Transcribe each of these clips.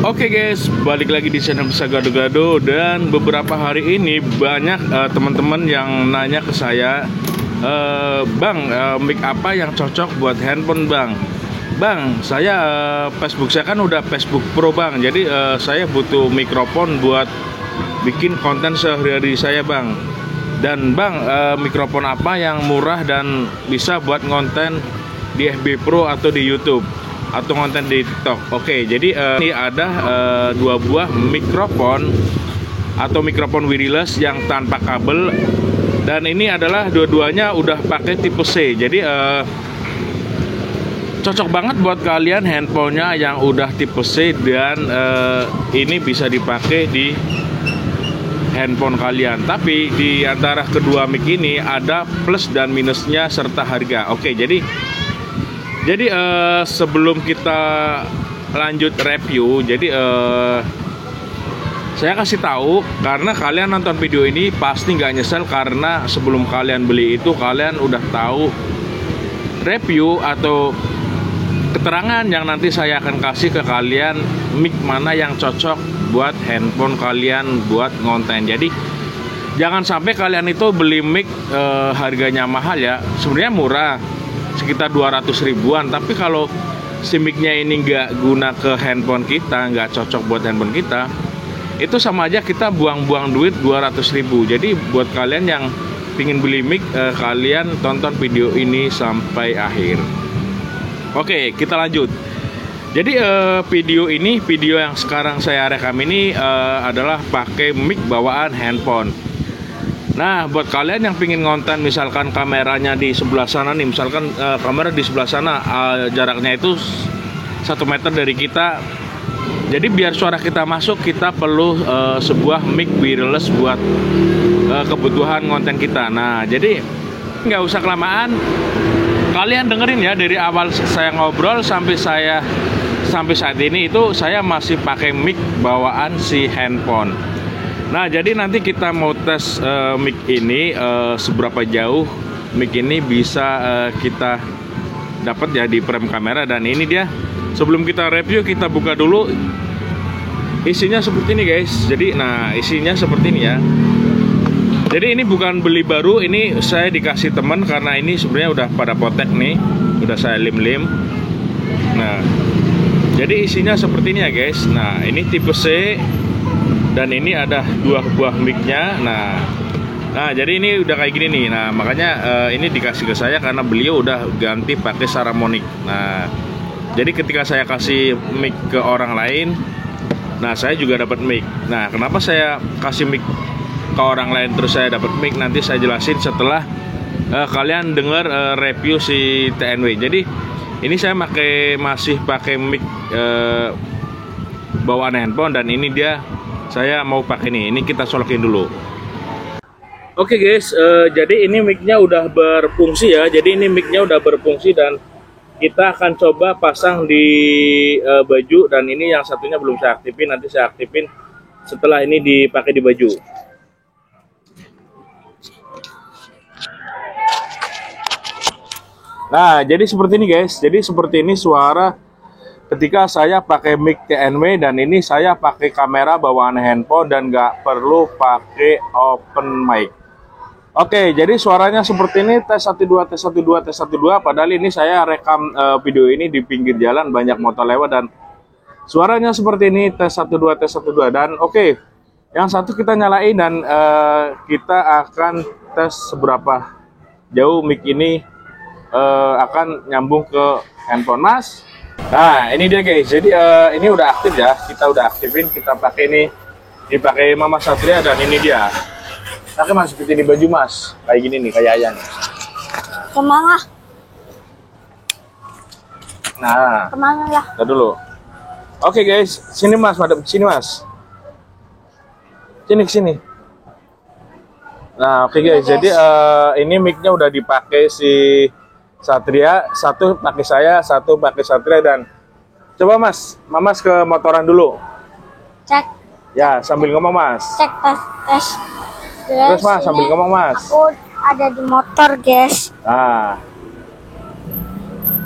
Oke guys, balik lagi di channel Bisa Gado-Gado. Dan beberapa hari ini banyak teman-teman yang nanya ke saya, Bang, mic apa yang cocok buat handphone Bang? Bang, saya Facebook saya kan udah Facebook Pro Bang. Jadi saya butuh mikrofon buat bikin konten sehari-hari saya Bang. Dan Bang, mikrofon apa yang murah dan bisa buat konten di FB Pro atau di YouTube atau konten di TikTok? Oke, jadi ini ada dua buah mikrofon atau mikrofon wireless yang tanpa kabel, dan ini adalah dua-duanya udah pakai tipe C. Jadi cocok banget buat kalian handphonenya yang udah tipe C, dan ini bisa dipakai di handphone kalian. Tapi di antara kedua mic ini ada plus dan minusnya serta harga. Oke, jadi sebelum kita lanjut review, jadi saya kasih tahu, karena kalian nonton video ini pasti nggak nyesel, karena sebelum kalian beli itu kalian udah tahu review atau keterangan yang nanti saya akan kasih ke kalian, mic mana yang cocok buat handphone kalian buat ngonten. Jadi jangan sampai kalian itu beli mic harganya mahal ya, sebenarnya murah sekitar 200 ribuan, tapi kalau si mic-nya ini nggak guna ke handphone kita, nggak cocok buat handphone kita, itu sama aja kita buang-buang duit 200 ribu. Jadi buat kalian yang pingin beli mic, kalian tonton video ini sampai akhir. Oke, kita lanjut. Jadi video yang sekarang saya rekam ini adalah pakai mic bawaan handphone. Nah, buat kalian yang pingin ngonten, misalkan kameranya di sebelah sana nih, misalkan kamera di sebelah sana, jaraknya itu 1 meter dari kita. Jadi biar suara kita masuk, kita perlu sebuah mic wireless buat kebutuhan konten kita. Nah, jadi nggak usah kelamaan, kalian dengerin ya dari awal saya ngobrol sampai saat ini itu saya masih pakai mic bawaan si handphone. Nah, jadi nanti kita mau tes mic ini seberapa jauh mic ini bisa kita dapat ya di frame kamera. Dan ini dia, sebelum kita review kita buka dulu. Isinya seperti ini guys. Jadi nah, isinya seperti ini ya. Jadi ini bukan beli baru, ini saya dikasih teman, karena ini sebenarnya udah pada potek nih, udah saya lim-lim. Nah, jadi isinya seperti ini ya guys. Nah, ini tipe C, dan ini ada dua buah mic-nya. Nah, jadi ini udah kayak gini nih. Nah, makanya ini dikasih ke saya karena beliau udah ganti pakai Saramonic. Nah, jadi ketika saya kasih mic ke orang lain, nah saya juga dapat mic. Nah, kenapa saya kasih mic ke orang lain terus saya dapat mic, nanti saya jelasin setelah kalian dengar review si TNW. Jadi ini saya masih pakai mic bawaan handphone, dan ini dia saya mau pakai nih. Ini kita colokin dulu. Oke guys, jadi ini mic-nya udah berfungsi ya. Jadi ini mic-nya udah berfungsi, dan kita akan coba pasang di baju. Dan ini yang satunya belum saya aktifin, nanti saya aktifin setelah ini dipakai di baju. Nah, jadi seperti ini guys. Jadi seperti ini suara ketika saya pakai mic TNW, dan ini saya pakai kamera bawaan handphone dan nggak perlu pakai open mic. Oke, jadi suaranya seperti ini. Tes 1 2 tes 1 2 tes 1 2. Padahal ini saya rekam video ini di pinggir jalan, banyak motor lewat, dan suaranya seperti ini. Tes 1 2 tes 1 2. Dan oke, yang satu kita nyalain, dan kita akan tes seberapa jauh mic ini akan nyambung ke handphone Mas. Nah, ini dia guys. Jadi ini udah aktif ya. Kita udah aktifin. Kita pakai ini, dipakai Mama Satria, dan ini dia. Pakai Mas, seperti di baju Mas. Kayak gini nih, kayak ayam. Kemana? Nah, Kemana ya? Kita dulu. Oke guys, sini Mas, madep sini Mas. Sini. Nah, oke guys. Jadi ini mic-nya udah dipakai si Satria, satu pakai saya, satu pakai Satria. Dan coba Mas, Mamas ke motoran dulu. Cek. Ya, sambil ngomong Mas. Cek tes. Terus Mas, sambil ngomong Mas. Aku ada di motor guys. Nah,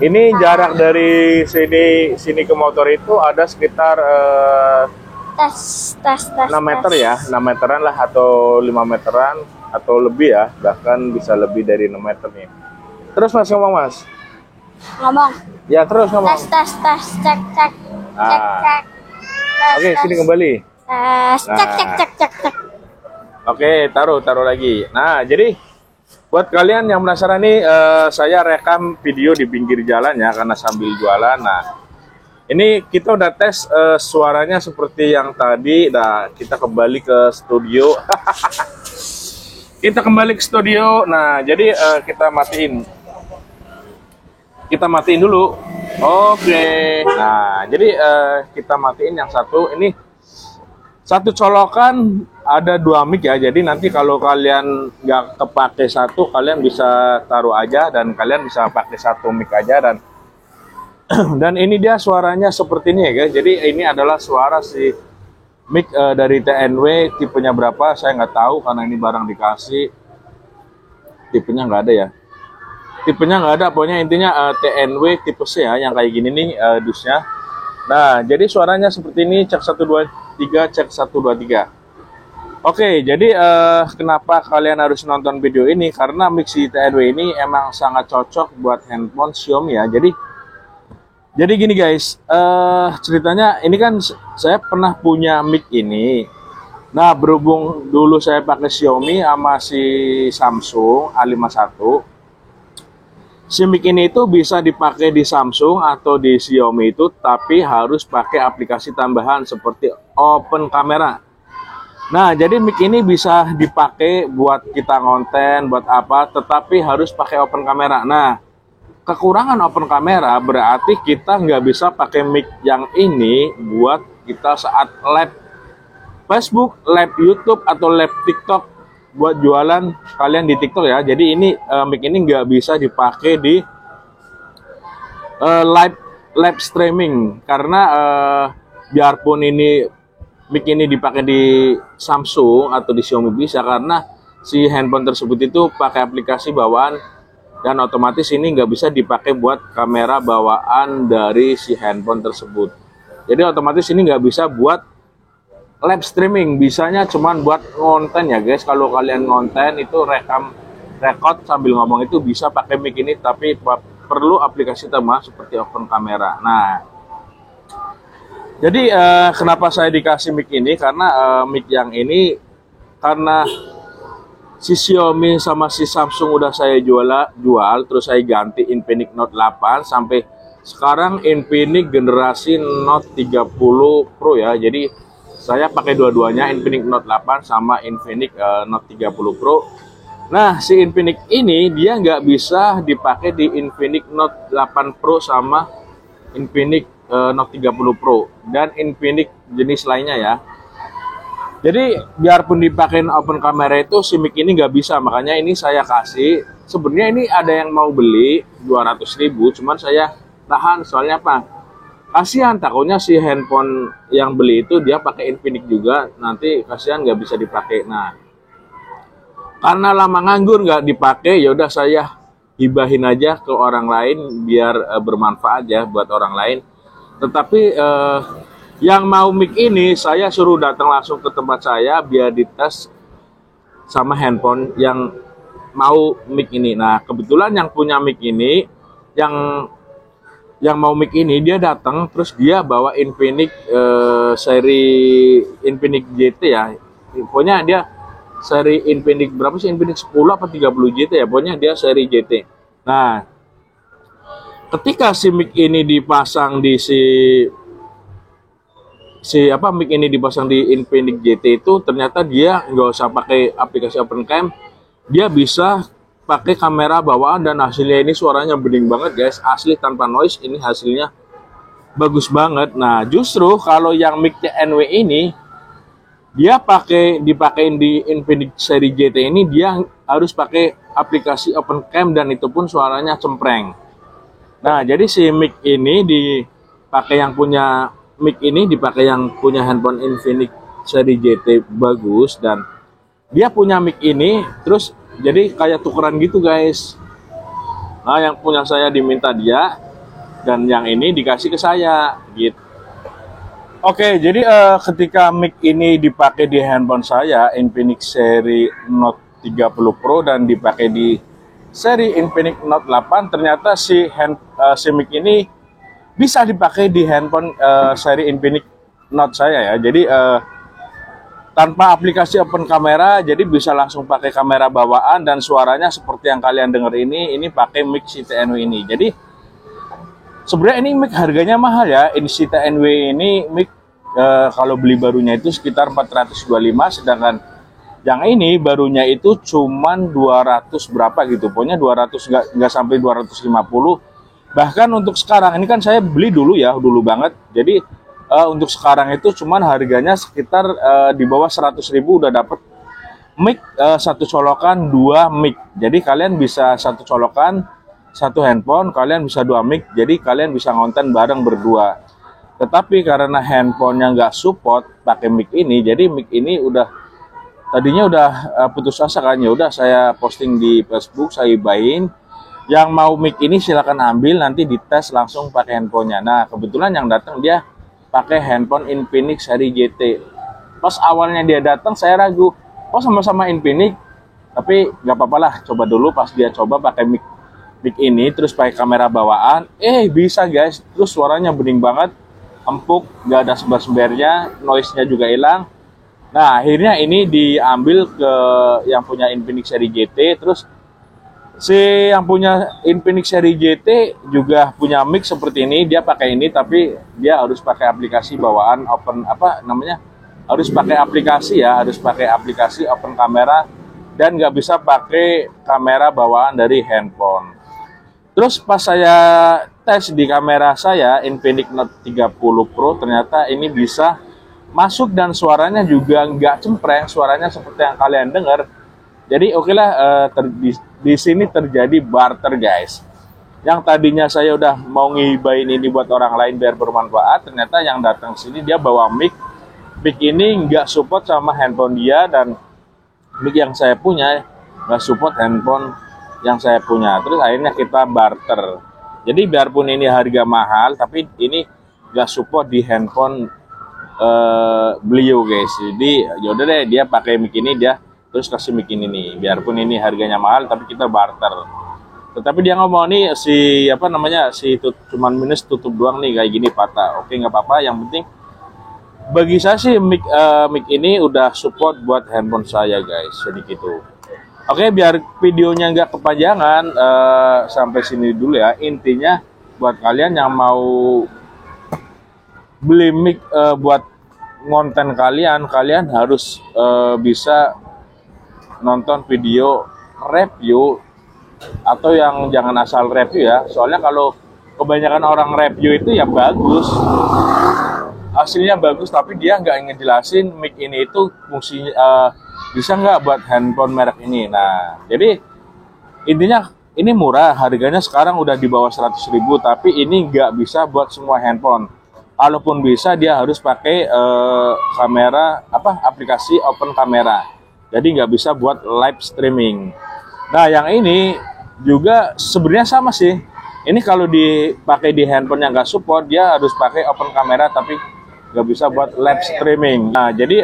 Ini jarak dari sini ke motor itu ada sekitar tes 6 meter ya, 6 meteran lah atau 5 meteran atau lebih ya, bahkan bisa lebih dari 6 meter nih. Terus Mas ngomong Mas. ngomong. Ya terus ngomong. Tes cek cek cek. Oke, sini kembali. Cek. Oke, taruh lagi. Nah, jadi buat kalian yang penasaran nih, saya rekam video di pinggir jalan ya, karena sambil jualan. Nah, ini kita udah tes suaranya seperti yang tadi. Nah, kita kembali ke studio. Kita kembali ke studio. Nah, jadi kita matiin. Kita matiin dulu. Oke. Nah, jadi kita matiin yang satu. Ini satu colokan ada 2 mic ya. Jadi nanti kalau kalian nggak kepake satu, kalian bisa taruh aja dan kalian bisa pakai satu mic aja dan ini dia suaranya seperti ini ya guys. Jadi ini adalah suara si mic dari TNW, tipenya berapa saya nggak tahu karena ini barang dikasih. Tipenya nggak ada ya. Tipenya nggak ada, pokoknya intinya TNW tipe C ya, yang kayak gini nih dusnya. Nah, jadi suaranya seperti ini, cek 1 2 3, cek 1 2 3. Oke, jadi kenapa kalian harus nonton video ini? Karena mic si TNW ini emang sangat cocok buat handphone Xiaomi ya. Jadi gini guys, ceritanya ini kan saya pernah punya mic ini. Nah, berhubung dulu saya pakai Xiaomi sama si Samsung A51, si mic ini itu bisa dipakai di Samsung atau di Xiaomi itu, tapi harus pakai aplikasi tambahan seperti Open Camera. Nah, jadi mic ini bisa dipakai buat kita ngonten, buat apa, tetapi harus pakai Open Camera. Nah, kekurangan Open Camera berarti kita nggak bisa pakai mic yang ini buat kita saat live Facebook, live YouTube, atau live TikTok buat jualan kalian di TikTok ya. Jadi ini mic ini nggak bisa dipakai di live streaming karena biarpun ini mic ini dipakai di Samsung atau di Xiaomi bisa, karena si handphone tersebut itu pakai aplikasi bawaan dan otomatis ini nggak bisa dipakai buat kamera bawaan dari si handphone tersebut. Jadi otomatis ini nggak bisa buat live streaming, bisanya cuman buat ngonten ya guys. Kalau kalian ngonten itu record sambil ngomong itu bisa pakai mic ini, tapi perlu aplikasi tambahan seperti Open Camera. Nah, jadi kenapa saya dikasih mic ini? Karena mic yang ini, karena si Xiaomi sama si Samsung udah saya jual, terus saya ganti Infinix Note 8 sampai sekarang Infinix generasi Note 30 Pro ya. Jadi saya pakai dua-duanya, Infinix Note 8 sama Infinix Note 30 Pro. Nah, si Infinix ini dia nggak bisa dipakai di Infinix Note 8 Pro sama Infinix Note 30 Pro dan Infinix jenis lainnya ya. Jadi biarpun dipakai Open Camera itu si mic ini nggak bisa, makanya ini saya kasih. Sebenarnya ini ada yang mau beli 200.000, cuman saya tahan soalnya apa? Kasihan, takutnya si handphone yang beli itu dia pakai Infinix juga, nanti kasihan nggak bisa dipakai. Nah, karena lama nganggur nggak dipakai, yaudah saya hibahin aja ke orang lain biar bermanfaat ya buat orang lain. Tetapi yang mau mic ini saya suruh datang langsung ke tempat saya biar dites sama handphone yang mau mic ini. Nah, kebetulan yang punya mic ini, yang mau mic ini dia datang terus dia bawa Infinix seri Infinix GT ya. Pokoknya dia seri Infinix berapa sih? Infinix 10 apa 30 GT ya? Pokoknya dia seri GT. Nah, ketika si mic ini dipasang di mic ini dipasang di Infinix GT itu, ternyata dia nggak usah pakai aplikasi Open Cam, dia bisa pakai kamera bawaan dan hasilnya ini suaranya bening banget guys, asli tanpa noise. Ini hasilnya bagus banget. Nah, justru kalau yang mic TNW ini dia dipakein di Infinix seri GT ini, dia harus pakai aplikasi Open Cam dan itu pun suaranya cempreng. Nah, jadi si mic ini dipakai yang punya handphone Infinix seri GT bagus, dan dia punya mic ini terus jadi kayak tukeran gitu guys. Nah, yang punya saya diminta dia, dan yang ini dikasih ke saya gitu. Oke, jadi ketika mic ini dipakai di handphone saya Infinix seri Note 30 Pro dan dipakai di seri Infinix Note 8, ternyata si mic ini bisa dipakai di handphone seri Infinix Note saya ya. Jadi tanpa aplikasi open camera, jadi bisa langsung pakai kamera bawaan dan suaranya seperti yang kalian dengar ini pakai mic CTNW ini. Jadi sebenarnya ini mic harganya mahal ya. Ini CTNW ini mic kalau beli barunya itu sekitar 425, sedangkan yang ini barunya itu cuman 200 berapa gitu. Pokoknya 200 nggak sampai 250. Bahkan untuk sekarang ini kan saya beli dulu ya, dulu banget. Jadi untuk sekarang itu cuman harganya sekitar di bawah 100.000 udah dapet mic satu colokan 2 mic. Jadi kalian bisa satu colokan satu handphone, kalian bisa 2 mic. Jadi kalian bisa ngonten bareng berdua. Tetapi karena handphonenya nggak support pakai mic ini, jadi mic ini tadinya udah putus asa kan. Ya udah saya posting di Facebook, saya ibain. Yang mau mic ini silakan ambil, nanti dites langsung pakai handphonenya. Nah kebetulan yang datang dia pakai handphone Infinix seri GT. Pas awalnya dia datang saya ragu, oh sama-sama Infinix, tapi nggak apa-apa lah, coba dulu. Pas dia coba pakai mic ini terus pakai kamera bawaan, bisa guys, terus suaranya bening banget, empuk, nggak ada sebar-sebarnya, noise-nya juga hilang. Nah akhirnya ini diambil ke yang punya Infinix seri GT. Terus si yang punya Infinix seri GT juga punya mic seperti ini, dia pakai ini tapi dia harus pakai aplikasi bawaan open harus pakai aplikasi open kamera dan nggak bisa pakai kamera bawaan dari handphone. Terus pas saya tes di kamera saya Infinix Note 30 Pro, ternyata ini bisa masuk dan suaranya juga nggak cempreng, suaranya seperti yang kalian dengar. Jadi oke lah, di sini terjadi barter guys. Yang tadinya saya udah mau ngibain ini buat orang lain biar bermanfaat, ternyata yang datang sini dia bawa mic ini nggak support sama handphone dia, dan mic yang saya punya nggak support handphone yang saya punya. Terus akhirnya kita barter. Jadi biarpun ini harga mahal, tapi ini nggak support di handphone beliau guys. Jadi yaudah deh, dia pakai mic ini, dia terus kasih mic ini nih, biarpun ini harganya mahal tapi kita barter. Tetapi dia ngomong nih cuman minus tutup doang nih, kayak gini patah. Oke nggak apa-apa, yang penting bagi saya sih mic ini udah support buat handphone saya guys. Jadi gitu. Oke, biar videonya nggak kepanjangan, sampai sini dulu ya. Intinya buat kalian yang mau beli mic buat konten kalian harus bisa nonton video review, atau yang jangan asal review ya. Soalnya kalau kebanyakan orang review itu ya bagus, hasilnya bagus, tapi dia nggak ngejelasin mic ini itu fungsinya bisa nggak buat handphone merek ini. Nah jadi intinya ini murah, harganya sekarang udah di bawah 100.000, tapi ini nggak bisa buat semua handphone. Kalaupun bisa, dia harus pakai aplikasi open kamera. Jadi nggak bisa buat live streaming. Nah yang ini juga sebenarnya sama sih. Ini kalau dipakai di handphone yang nggak support, dia harus pakai open kamera tapi nggak bisa buat live streaming. Nah jadi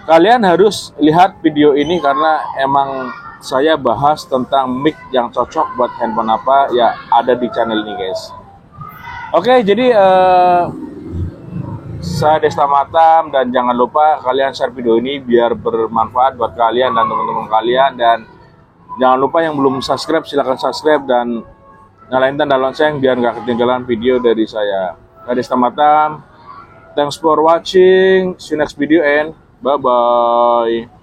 kalian harus lihat video ini karena emang saya bahas tentang mic yang cocok buat handphone apa ya, ada di channel ini guys. Oke, jadi saya Desta Matam, dan jangan lupa kalian share video ini biar bermanfaat buat kalian dan teman-teman kalian. Dan jangan lupa yang belum subscribe silahkan subscribe dan nyalain tanda lonceng biar nggak ketinggalan video dari saya. Desta Matam, thanks for watching, see you next video and bye bye.